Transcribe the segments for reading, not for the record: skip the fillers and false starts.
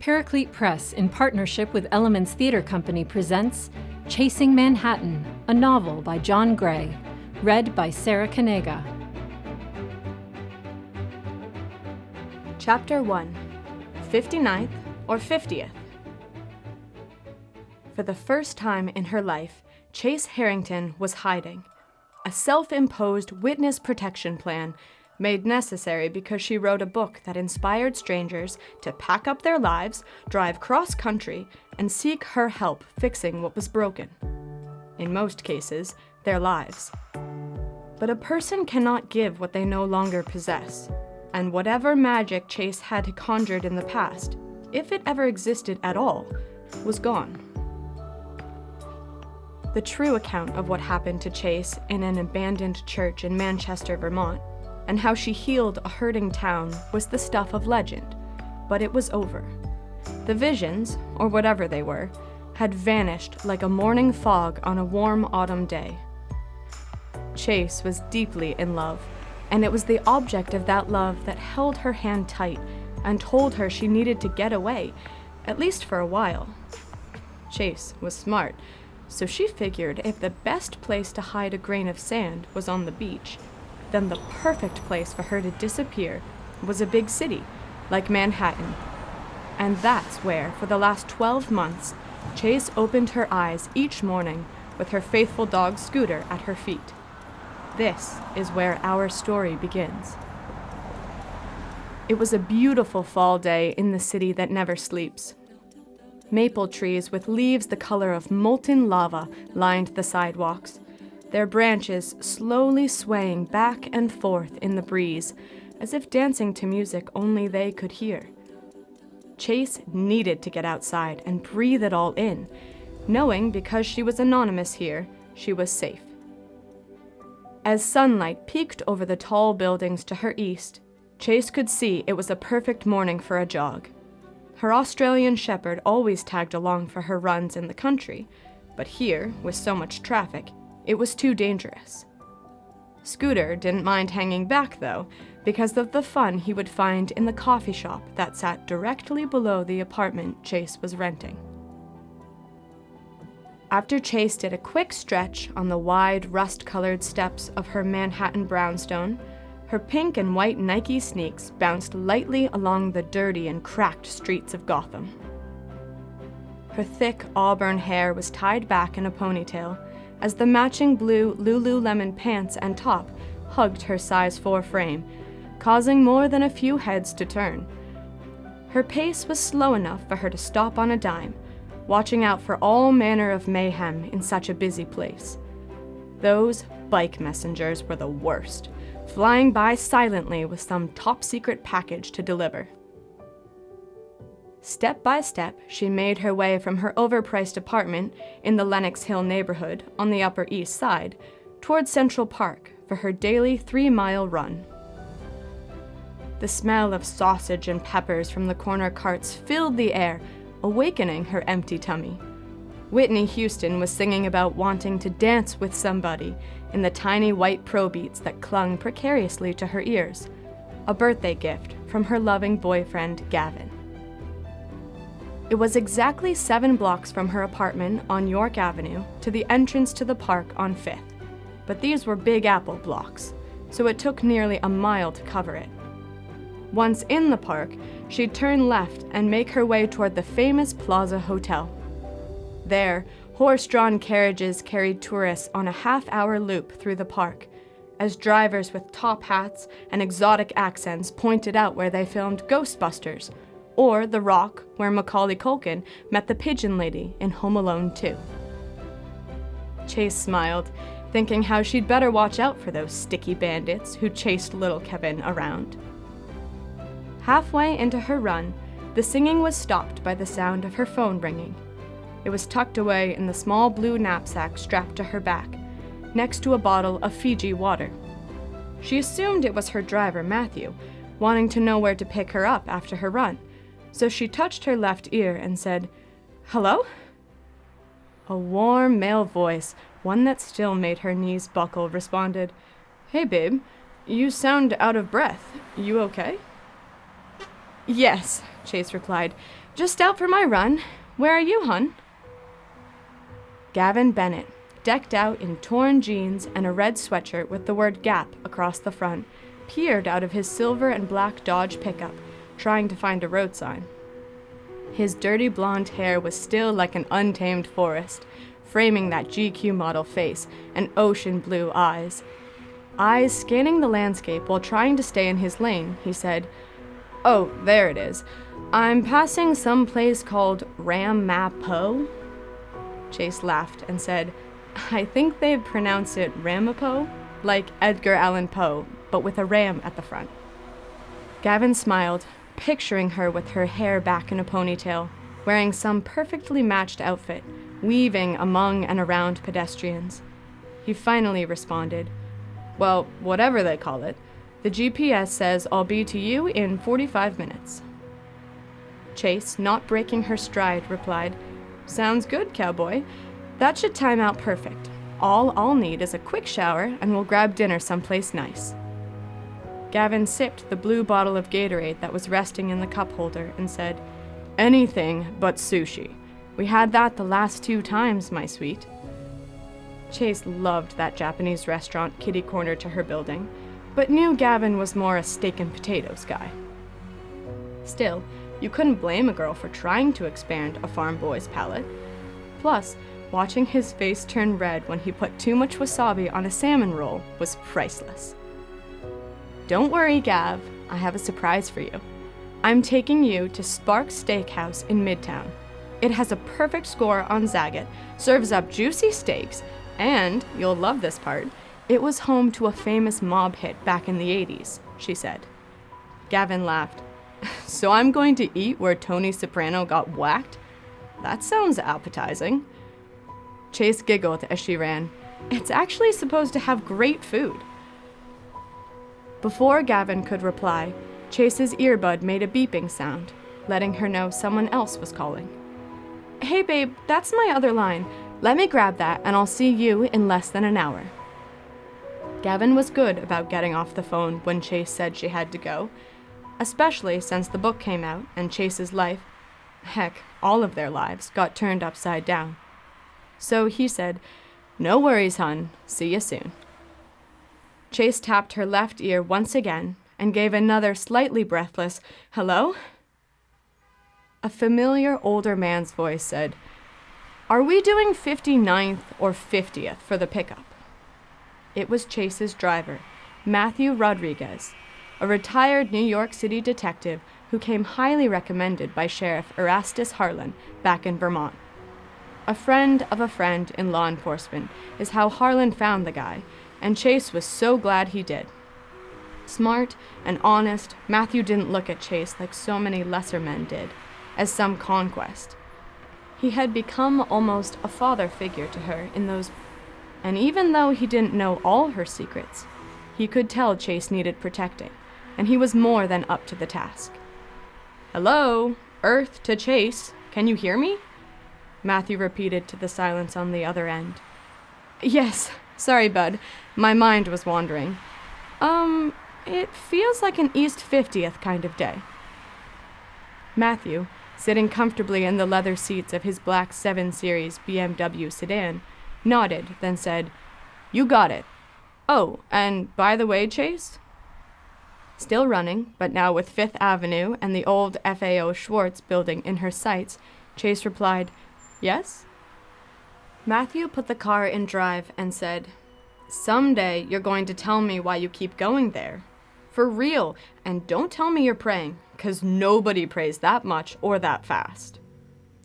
Paraclete Press, in partnership with Elements Theater Company, presents Chasing Manhattan, a novel by John Gray, read by Sarah Kanega. Chapter 1. 59th or 50th. For the first time in her life, Chase Harrington was hiding. A self-imposed witness protection plan made necessary because she wrote a book that inspired strangers to pack up their lives, drive cross-country, and seek her help fixing what was broken. In most cases, their lives. But a person cannot give what they no longer possess, and whatever magic Chase had conjured in the past, if it ever existed at all, was gone. The true account of what happened to Chase in an abandoned church in Manchester, Vermont, and how she healed a hurting town was the stuff of legend, but it was over. The visions, or whatever they were, had vanished like a morning fog on a warm autumn day. Chase was deeply in love, and it was the object of that love that held her hand tight and told her she needed to get away, at least for a while. Chase was smart, so she figured if the best place to hide a grain of sand was on the beach, then the perfect place for her to disappear was a big city, like Manhattan. And that's where, for the last 12 months, Chase opened her eyes each morning with her faithful dog Scooter at her feet. This is where our story begins. It was a beautiful fall day in the city that never sleeps. Maple trees with leaves the color of molten lava lined the sidewalks, their branches slowly swaying back and forth in the breeze, as if dancing to music only they could hear. Chase needed to get outside and breathe it all in, knowing because she was anonymous here, she was safe. As sunlight peeked over the tall buildings to her east, Chase could see it was a perfect morning for a jog. Her Australian shepherd always tagged along for her runs in the country, but here, with so much traffic, it was too dangerous. Scooter didn't mind hanging back, though, because of the fun he would find in the coffee shop that sat directly below the apartment Chase was renting. After Chase did a quick stretch on the wide, rust-colored steps of her Manhattan brownstone, her pink and white Nike sneaks bounced lightly along the dirty and cracked streets of Gotham. Her thick auburn hair was tied back in a ponytail, as the matching blue Lululemon pants and top hugged her size 4 frame, causing more than a few heads to turn. Her pace was slow enough for her to stop on a dime, watching out for all manner of mayhem in such a busy place. Those bike messengers were the worst, flying by silently with some top-secret package to deliver. Step by step, she made her way from her overpriced apartment in the Lenox Hill neighborhood on the Upper East Side toward Central Park for her daily 3-mile run. The smell of sausage and peppers from the corner carts filled the air, awakening her empty tummy. Whitney Houston was singing about wanting to dance with somebody in the tiny white pro beats that clung precariously to her ears, a birthday gift from her loving boyfriend, Gavin. It was exactly 7 blocks from her apartment on York Avenue to the entrance to the park on 5th, but these were Big Apple blocks, so it took nearly a mile to cover it. Once in the park, she'd turn left and make her way toward the famous Plaza Hotel. There, horse-drawn carriages carried tourists on a half-hour loop through the park, as drivers with top hats and exotic accents pointed out where they filmed Ghostbusters, or The Rock, where Macaulay Culkin met the Pigeon Lady in Home Alone 2. Chase smiled, thinking how she'd better watch out for those sticky bandits who chased little Kevin around. Halfway into her run, the singing was stopped by the sound of her phone ringing. It was tucked away in the small blue knapsack strapped to her back, next to a bottle of Fiji water. She assumed it was her driver, Matthew, wanting to know where to pick her up after her run, so she touched her left ear and said, "Hello?" A warm male voice, one that still made her knees buckle, responded, "Hey babe, you sound out of breath. You okay?" "Yes," Chase replied. "Just out for my run. Where are you, hun?" Gavin Bennett, decked out in torn jeans and a red sweatshirt with the word Gap across the front, peered out of his silver and black Dodge pickup, trying to find a road sign. His dirty blonde hair was still like an untamed forest, framing that GQ model face and ocean blue eyes. Eyes scanning the landscape while trying to stay in his lane, he said, "Oh, there it is. I'm passing some place called Ramapo." Chase laughed and said, "I think they pronounce it Ramapo, like Edgar Allan Poe, but with a ram at the front." Gavin smiled, picturing her with her hair back in a ponytail, wearing some perfectly matched outfit, weaving among and around pedestrians. He finally responded, "Well, whatever they call it, the GPS says I'll be to you in 45 minutes. Chase, not breaking her stride, replied, "Sounds good, cowboy. That should time out perfect. All I'll need is a quick shower and we'll grab dinner someplace nice." Gavin sipped the blue bottle of Gatorade that was resting in the cup holder and said, "Anything but sushi. We had that the last 2 times, my sweet." Chase loved that Japanese restaurant kitty corner to her building, but knew Gavin was more a steak and potatoes guy. Still, you couldn't blame a girl for trying to expand a farm boy's palate. Plus, watching his face turn red when he put too much wasabi on a salmon roll was priceless. "Don't worry, Gav, I have a surprise for you. I'm taking you to Sparks Steakhouse in Midtown. It has a perfect score on Zagat, serves up juicy steaks, and, you'll love this part, it was home to a famous mob hit back in the 80s, she said. Gavin laughed. "So I'm going to eat where Tony Soprano got whacked? That sounds appetizing." Chase giggled as she ran. "It's actually supposed to have great food." Before Gavin could reply, Chase's earbud made a beeping sound, letting her know someone else was calling. "Hey babe, that's my other line. Let me grab that and I'll see you in less than an hour." Gavin was good about getting off the phone when Chase said she had to go, especially since the book came out and Chase's life, heck, all of their lives, got turned upside down. So he said, "No worries, hun. See you soon." Chase tapped her left ear once again and gave another slightly breathless, "Hello?" A familiar older man's voice said, "Are we doing 59th or 50th for the pickup?" It was Chase's driver, Matthew Rodriguez, a retired New York City detective who came highly recommended by Sheriff Erastus Harlan back in Vermont. A friend of a friend in law enforcement is how Harlan found the guy, and Chase was so glad he did. Smart and honest, Matthew didn't look at Chase like so many lesser men did, as some conquest. He had become almost a father figure to her in those, and even though he didn't know all her secrets, he could tell Chase needed protecting, and he was more than up to the task. "Hello, Earth to Chase, can you hear me?" Matthew repeated to the silence on the other end. "Yes, sorry bud, my mind was wandering. It feels like an East 50th kind of day." Matthew, sitting comfortably in the leather seats of his black 7 Series BMW sedan, nodded, then said, "You got it. Oh, and by the way, Chase?" Still running, but now with 5th Avenue and the old FAO Schwartz building in her sights, Chase replied, "Yes?" Matthew put the car in drive and said, "Someday you're going to tell me why you keep going there. For real, and don't tell me you're praying, 'cause nobody prays that much or that fast."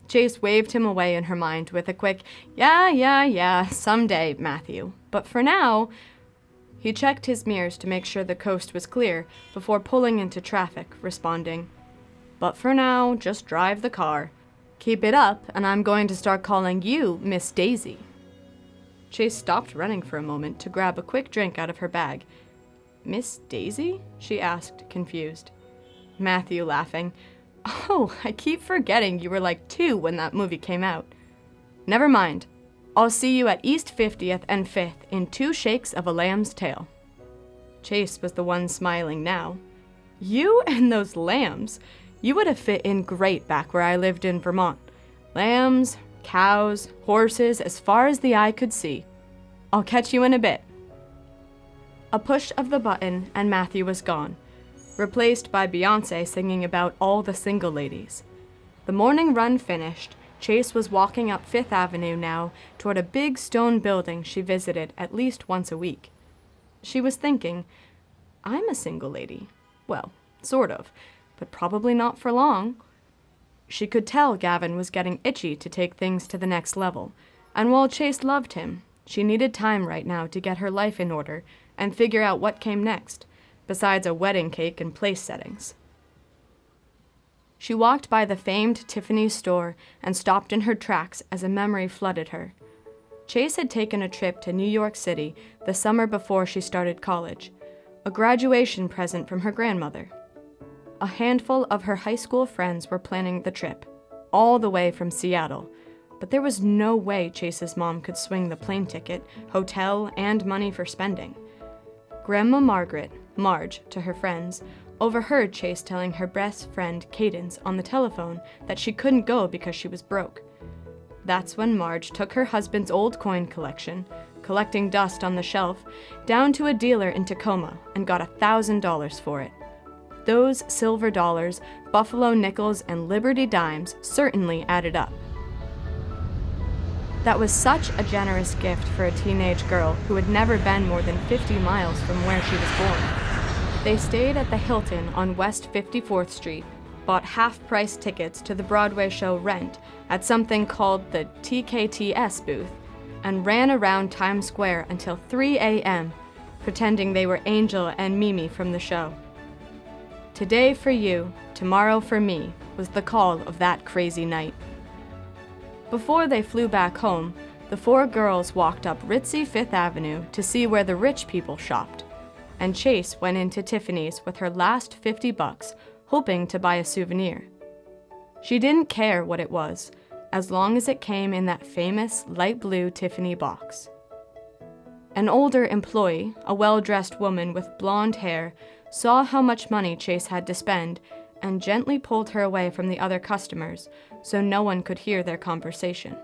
Chase waved him away in her mind with a quick, yeah, someday, Matthew. But for now, he checked his mirrors to make sure the coast was clear before pulling into traffic, responding, "But for now, just drive the car. Keep it up, and I'm going to start calling you Miss Daisy." Chase stopped running for a moment to grab a quick drink out of her bag. "Miss Daisy?" she asked, confused. Matthew laughing, "Oh, I keep forgetting you were like 2 when that movie came out. Never mind. I'll see you at East 50th and 5th in 2 shakes of a lamb's tail." Chase was the one smiling now. "You and those lambs. You would have fit in great back where I lived in Vermont. Lambs, cows, horses, as far as the eye could see. I'll catch you in a bit." A push of the button and Matthew was gone, replaced by Beyoncé singing about all the single ladies. The morning run finished, Chase was walking up Fifth Avenue now toward a big stone building she visited at least once a week. She was thinking, I'm a single lady. Well, sort of, but probably not for long. She could tell Gavin was getting itchy to take things to the next level, and while Chase loved him, she needed time right now to get her life in order and figure out what came next, besides a wedding cake and place settings. She walked by the famed Tiffany's store and stopped in her tracks as a memory flooded her. Chase had taken a trip to New York City the summer before she started college, a graduation present from her grandmother. A handful of her high school friends were planning the trip, all the way from Seattle, but there was no way Chase's mom could swing the plane ticket, hotel, and money for spending. Grandma Margaret, Marge to her friends, overheard Chase telling her best friend Cadence on the telephone that she couldn't go because she was broke. That's when Marge took her husband's old coin collection, collecting dust on the shelf, down to a dealer in Tacoma and got $1,000 for it. Those silver dollars, buffalo nickels, and Liberty dimes certainly added up. That was such a generous gift for a teenage girl who had never been more than 50 miles from where she was born. They stayed at the Hilton on West 54th Street, bought half-price tickets to the Broadway show Rent at something called the TKTS booth, and ran around Times Square until 3 a.m., pretending they were Angel and Mimi from the show. Today for you, tomorrow for me, was the call of that crazy night. Before they flew back home, the four girls walked up ritzy Fifth Avenue to see where the rich people shopped, and Chase went into Tiffany's with her last $50, hoping to buy a souvenir. She didn't care what it was, as long as it came in that famous light blue Tiffany box. An older employee, a well-dressed woman with blonde hair, saw how much money Chase had to spend and gently pulled her away from the other customers so no one could hear their conversation.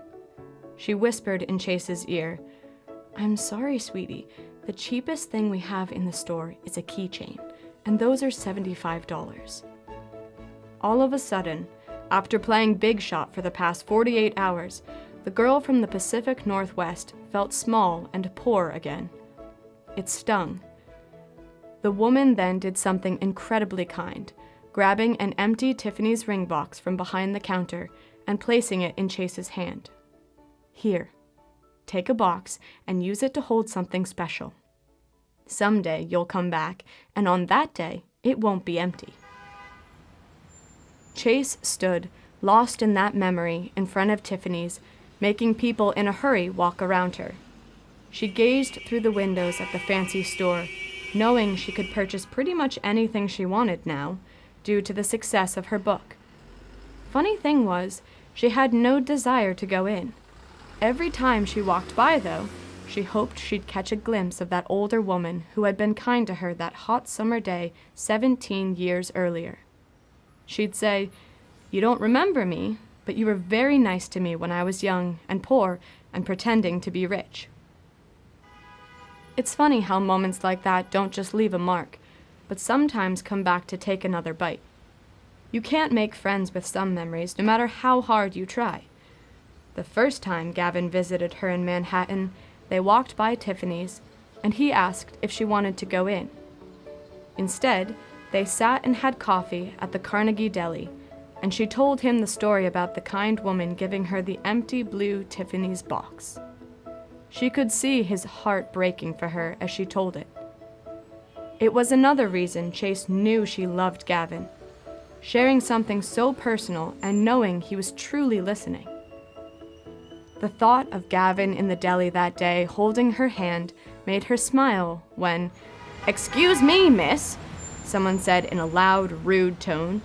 She whispered in Chase's ear, "I'm sorry, sweetie. The cheapest thing we have in the store is a keychain, and those are $75. All of a sudden, after playing big shot for the past 48 hours, the girl from the Pacific Northwest felt small and poor again. It stung. The woman then did something incredibly kind, grabbing an empty Tiffany's ring box from behind the counter and placing it in Chase's hand. "Here, take a box and use it to hold something special. Someday you'll come back, and on that day, it won't be empty." Chase stood, lost in that memory, in front of Tiffany's, making people in a hurry walk around her. She gazed through the windows at the fancy store, knowing she could purchase pretty much anything she wanted now, due to the success of her book. Funny thing was, she had no desire to go in. Every time she walked by, though, she hoped she'd catch a glimpse of that older woman who had been kind to her that hot summer day 17 years earlier. She'd say, "You don't remember me, but you were very nice to me when I was young and poor and pretending to be rich." It's funny how moments like that don't just leave a mark, but sometimes come back to take another bite. You can't make friends with some memories, no matter how hard you try. The first time Gavin visited her in Manhattan, they walked by Tiffany's, and he asked if she wanted to go in. Instead, they sat and had coffee at the Carnegie Deli, and she told him the story about the kind woman giving her the empty blue Tiffany's box. She could see his heart breaking for her as she told it. It was another reason Chase knew she loved Gavin, sharing something so personal and knowing he was truly listening. The thought of Gavin in the deli that day holding her hand made her smile when, "Excuse me, miss," someone said in a loud, rude tone,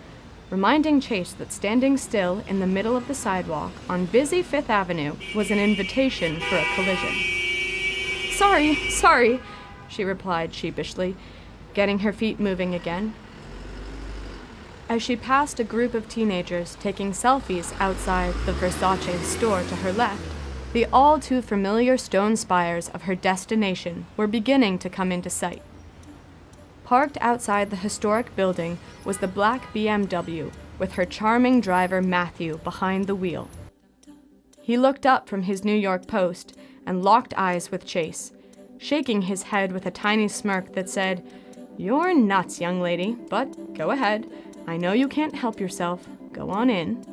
reminding Chase that standing still in the middle of the sidewalk on busy Fifth Avenue was an invitation for a collision. Sorry, she replied sheepishly, getting her feet moving again. As she passed a group of teenagers taking selfies outside the Versace store to her left, the all too familiar stone spires of her destination were beginning to come into sight. Parked outside the historic building was the black BMW with her charming driver Matthew behind the wheel. He looked up from his New York Post and locked eyes with Chase, shaking his head with a tiny smirk that said, "You're nuts, young lady, but go ahead. I know you can't help yourself. Go on in."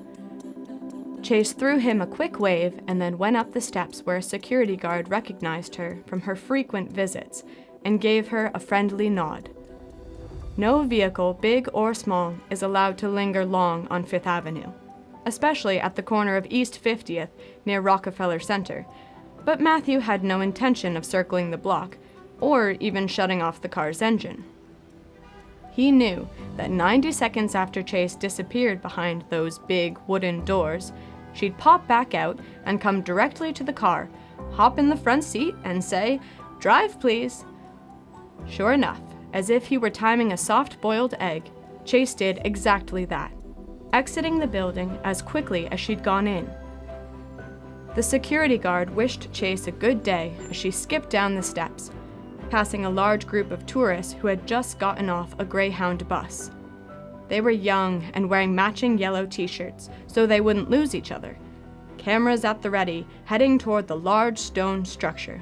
Chase threw him a quick wave and then went up the steps where a security guard recognized her from her frequent visits and gave her a friendly nod. No vehicle, big or small, is allowed to linger long on Fifth Avenue, especially at the corner of East 50th near Rockefeller Center, but Matthew had no intention of circling the block or even shutting off the car's engine. He knew that 90 seconds after Chase disappeared behind those big wooden doors, she'd pop back out and come directly to the car, hop in the front seat, and say, "Drive, please." Sure enough, as if he were timing a soft-boiled egg, Chase did exactly that, exiting the building as quickly as she'd gone in. The security guard wished Chase a good day as she skipped down the steps, passing a large group of tourists who had just gotten off a Greyhound bus. They were young and wearing matching yellow t-shirts so they wouldn't lose each other, cameras at the ready, heading toward the large stone structure.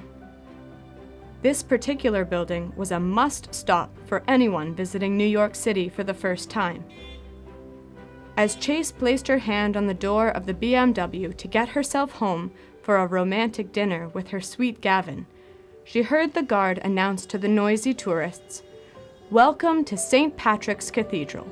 This particular building was a must-stop for anyone visiting New York City for the first time. As Chase placed her hand on the door of the BMW to get herself home for a romantic dinner with her sweet Gavin, she heard the guard announce to the noisy tourists, "Welcome to St. Patrick's Cathedral."